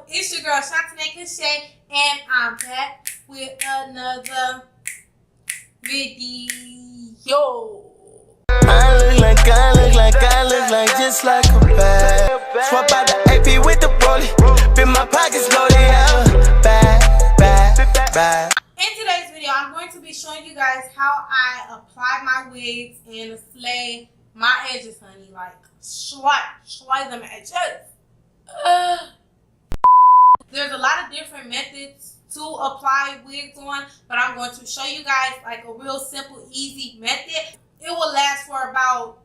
it's your girl Shantane Cachet, and I'm back with another video. I look like just like a bag. Swap out the AP with the rollie. Been my pockets loaded, yeah. Bad. In today's video, I'm going to be showing you guys how I apply my wigs and slay my edges, honey. Like, slay them edges. There's a lot of different methods to apply wigs on, but I'm going to show you guys like a real simple, easy method. It will last for about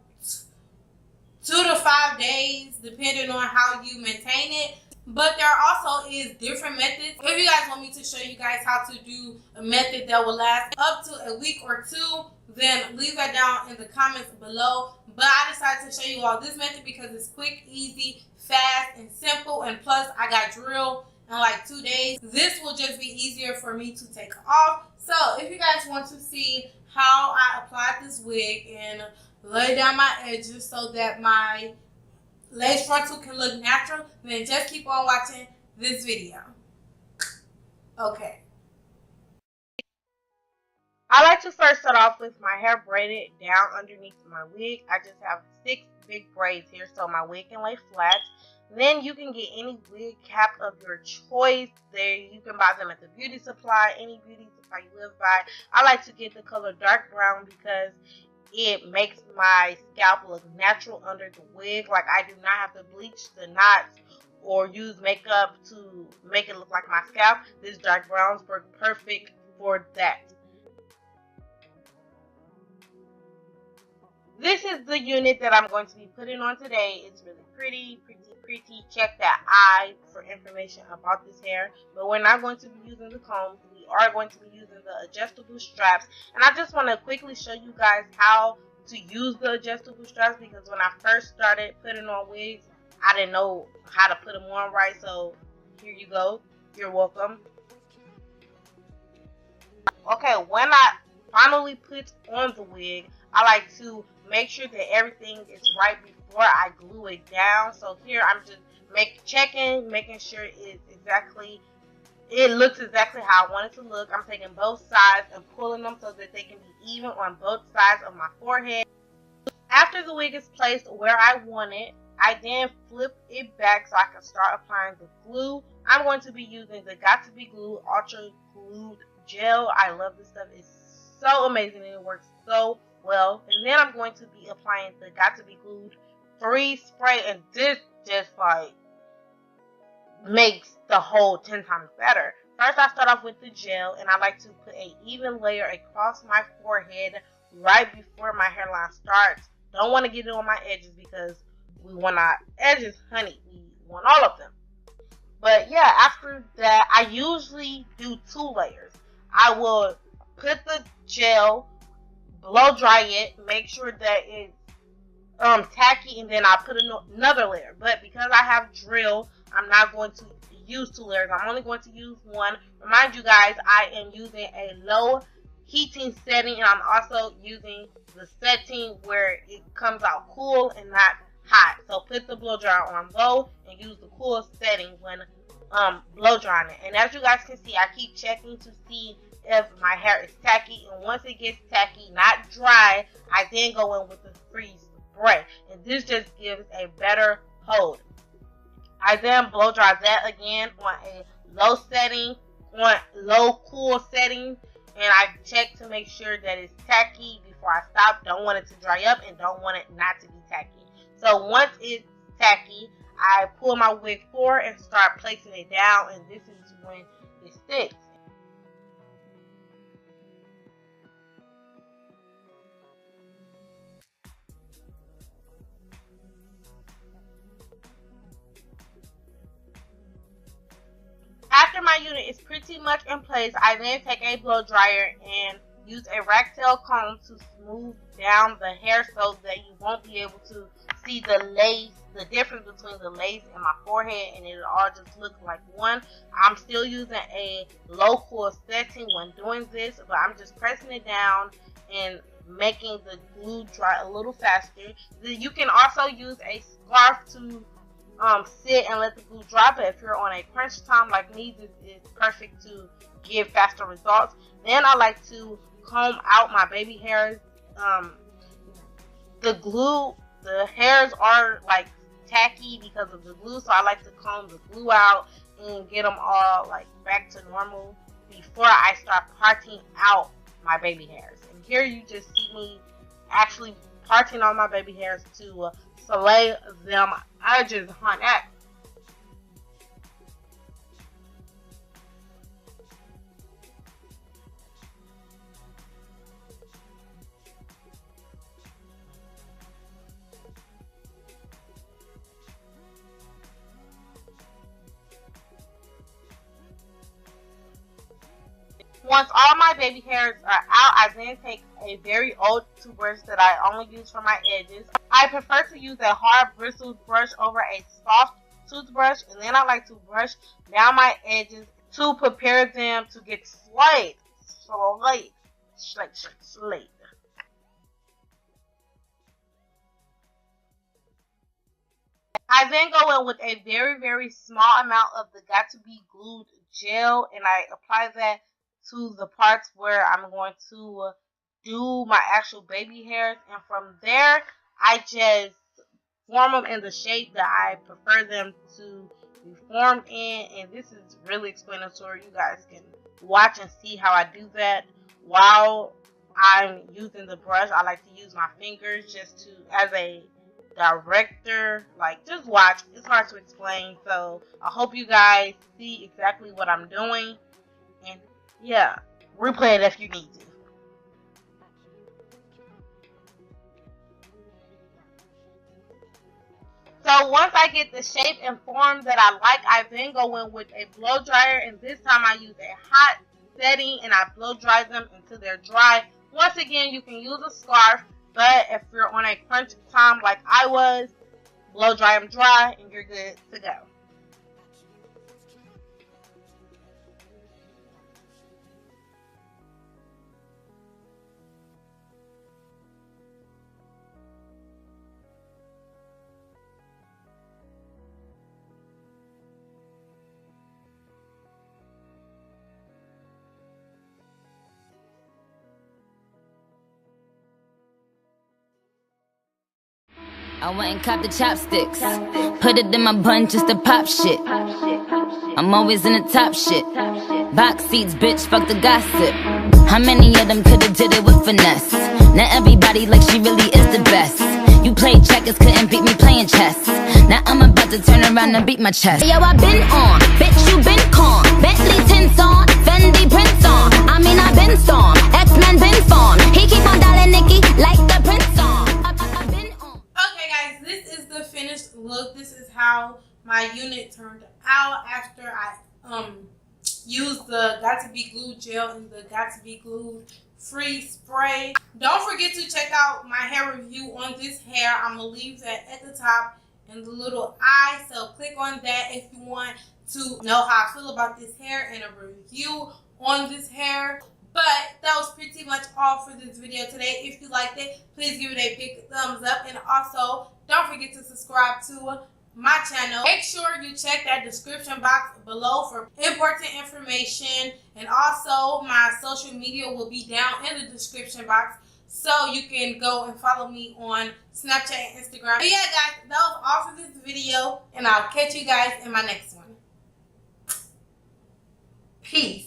2 to 5 days, depending on how you maintain it. But there also is different methods. If you guys want me to show you guys how to do a method that will last up to a week or two, then leave that down in the comments below. But I decided to show you all this method because it's quick, easy, fast, and simple. And plus, I got drilled in like 2 days. This will just be easier for me to take off. So if you guys want to see how I applied this wig and lay down my edges so that my lace frontal can look natural, then just keep on watching this video. Okay. I like to first start off with my hair braided down underneath my wig. I just have 6 big braids here so my wig can lay flat. Then you can get any wig cap of your choice. There you can buy them at the beauty supply, any beauty supply you live by. I like to get the color dark brown because it makes my scalp look natural under the wig. Like, I do not have to bleach the knots or use makeup to make it look like my scalp. This dark browns work perfect for that. This is the unit that I'm going to be putting on today. It's really pretty. Check that eye for information about this hair. But we're not going to be using the combs. We are going to be using the adjustable straps. And I just want to quickly show you guys how to use the adjustable straps, because when I first started putting on wigs, I didn't know how to put them on right. So here you go. You're welcome. Okay, when I finally put on the wig, I like to make sure that everything is right before I glue it down. So here I'm just making sure it looks exactly how I want it to look. I'm taking both sides and pulling them so that they can be even on both sides of my forehead. After the wig is placed where I want it, I then flip it back so I can start applying the glue. I'm going to be using the Got To Be Glue Ultra Glued Gel. I love this stuff. It's so amazing and it works so well. And then I'm going to be applying the Got To Be Glued Freeze Spray, and this just like makes the whole 10 times better. First, I start off with the gel, and I like to put an even layer across my forehead right before my hairline starts. Don't want to get it on my edges because we want our edges, honey. We want all of them. But yeah, after that, I usually do 2 layers. I will put the gel, blow dry it, make sure that it's tacky, and then I put another layer. But because I have drill, I'm not going to use 2 layers. I'm only going to use 1. Remind you guys, I am using a low heating setting, and I'm also using the setting where it comes out cool and not hot. So put the blow dryer on low and use the cool setting when blow drying it. And as you guys can see, I keep checking to see if my hair is tacky, and once it gets tacky, not dry, I then go in with the freeze spray, and this just gives a better hold. I then blow dry that again on a low setting, on low cool setting, and I check to make sure that it's tacky before I stop. Don't want it to dry up and don't want it not to be tacky. So once it's tacky, I pull my wig forward and start placing it down, and this is when it sticks. After my unit is pretty much in place, I then take a blow dryer and use a rack tail comb to smooth down the hair so that you won't be able to see the lace, the difference between the lace and my forehead, and it'll all just look like one. I'm still using a low cool setting when doing this, but I'm just pressing it down and making the glue dry a little faster. You can also use a scarf to sit and let the glue dry. But if you're on a crunch time like me, this is perfect to give faster results. Then I like to comb out my baby hairs. The hairs are like tacky because of the glue, so I like to comb the glue out and get them all like back to normal before I start parting out my baby hairs. And here you just see me actually parting on my baby hairs to fillet them edges, honey. Once all my baby hairs are out, I then take a very old toothbrush that I only use for my edges. I prefer to use a hard bristled brush over a soft toothbrush, and then I like to brush down my edges to prepare them to get slayed. Slayed. I then go in with a very, very small amount of the Got To Be Glued gel, and I apply that to the parts where I'm going to do my actual baby hairs, and from there I just form them in the shape that I prefer them to be formed in. And this is really explanatory. You guys can watch and see how I do that. While I'm using the brush, I like to use my fingers just to, as a director, like, just watch. It's hard to explain, so I hope you guys see exactly what I'm doing. And yeah, replay it if you need to. So once I get the shape and form that I like, I then go in with a blow dryer, and this time I use a hot setting and I blow dry them until they're dry. Once again, you can use a scarf, but if you're on a crunch time like I was, blow dry them dry and you're good to go. I went and copped the chopsticks, put it in my bun just to pop shit. I'm always in the top shit. Box seats, bitch, fuck the gossip. How many of them could've did it with finesse? Now everybody like she really is the best. You played checkers, couldn't beat me playing chess. Now I'm about to turn around and beat my chest. Yo, I been on, bitch, you been con. Bentley tints on, Fendi prints on. I mean, I been storm, X-Men been formed. He keep on dialing Nikki like the prince song. Okay guys, this is the finished look. This is how my unit turned out after I used the Got To Be Glued gel and the Got To Be Glued free spray. Don't forget to check out my hair review on this hair. I'm gonna leave that at the top in the little eye, so click on that if you want to know how I feel about this hair and a review on this hair. But that was pretty much all for this video today. If you liked it, please give it a big thumbs up. And also, don't forget to subscribe to my channel. Make sure you check that description box below for important information. And also, my social media will be down in the description box, so you can go and follow me on Snapchat and Instagram. But yeah, guys, that was all for this video. And I'll catch you guys in my next one. Peace.